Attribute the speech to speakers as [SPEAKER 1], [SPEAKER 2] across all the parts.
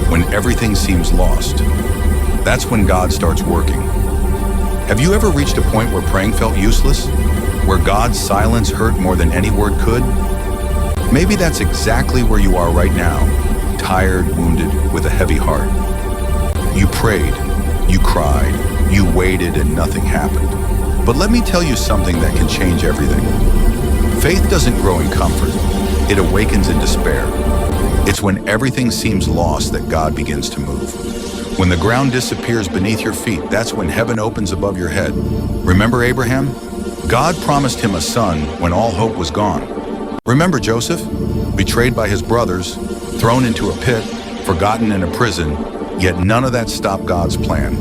[SPEAKER 1] when everything seems lost. That's when God starts working. Have you ever reached a point where praying felt useless? Where God's silence hurt more than any word could? Maybe that's exactly where you are right now, tired, wounded, with a heavy heart. You prayed, you cried, you waited, and nothing happened. But let me tell you something that can change everything. Faith doesn't grow in comfort. It awakens in despair. It's when everything seems lost that God begins to move. When the ground disappears beneath your feet, that's when heaven opens above your head. Remember Abraham? God promised him a son when all hope was gone. Remember Joseph? Betrayed by his brothers, thrown into a pit, forgotten in a prison, yet none of that stopped God's plan.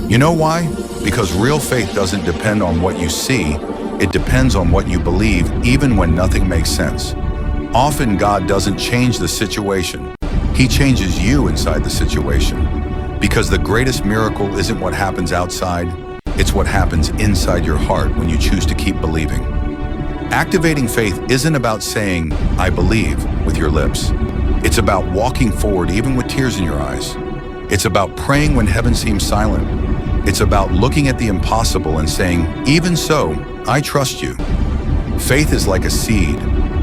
[SPEAKER 1] You know why? Because real faith doesn't depend on what you see, it depends on what you believe, even when nothing makes sense. Often God doesn't change the situation, He changes you inside the situation. Because the greatest miracle isn't what happens outside, it's what happens inside your heart when you choose to keep believing. Activating faith isn't about saying, "I believe," with your lips. It's about walking forward even with tears in your eyes. It's about praying when heaven seems silent. It's about looking at the impossible and saying, "Even so, I trust you." Faith is like a seed.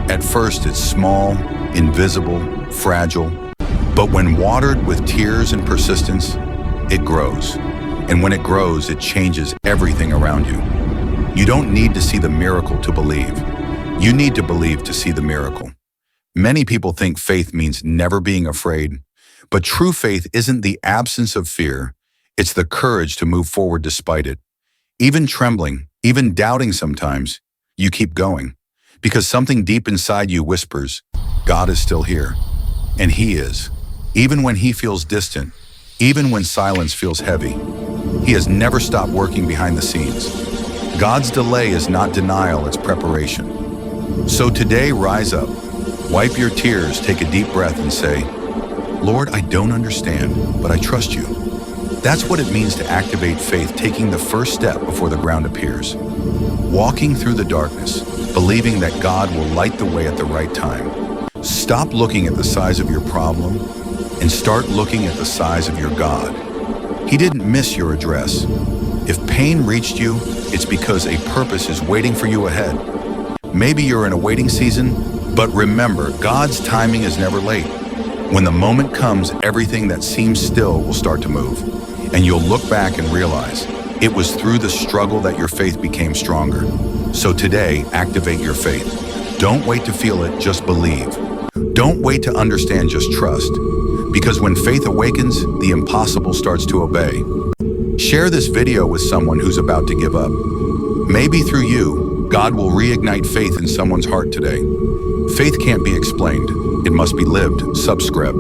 [SPEAKER 1] At first, it's small, invisible, fragile. But when watered with tears and persistence, it grows. And when it grows, it changes everything around you. You don't need to see the miracle to believe. You need to believe to see the miracle. Many people think faith means never being afraid. But true faith isn't the absence of fear. It's the courage to move forward despite it. Even trembling, even doubting sometimes, you keep going. Because something deep inside you whispers, God is still here. And He is. Even when He feels distant, even when silence feels heavy. He has never stopped working behind the scenes. God's delay is not denial, it's preparation. So today, rise up. Wipe your tears, take a deep breath and say, Lord, I don't understand, but I trust you. That's what it means to activate faith, taking the first step before the ground appears. Walking through the darkness, believing that God will light the way at the right time. Stop looking at the size of your problem and start looking at the size of your God. He didn't miss your address. If pain reached you, it's because a purpose is waiting for you ahead. Maybe you're in a waiting season, but remember, God's timing is never late. When the moment comes, everything that seems still will start to move. And you'll look back and realize it was through the struggle that your faith became stronger. So today, activate your faith. Don't wait to feel it, just believe. Don't wait to understand, just trust. Because when faith awakens, the impossible starts to obey. Share this video with someone who's about to give up. Maybe through you, God will reignite faith in someone's heart today. Faith can't be explained. It must be lived. Subscribe.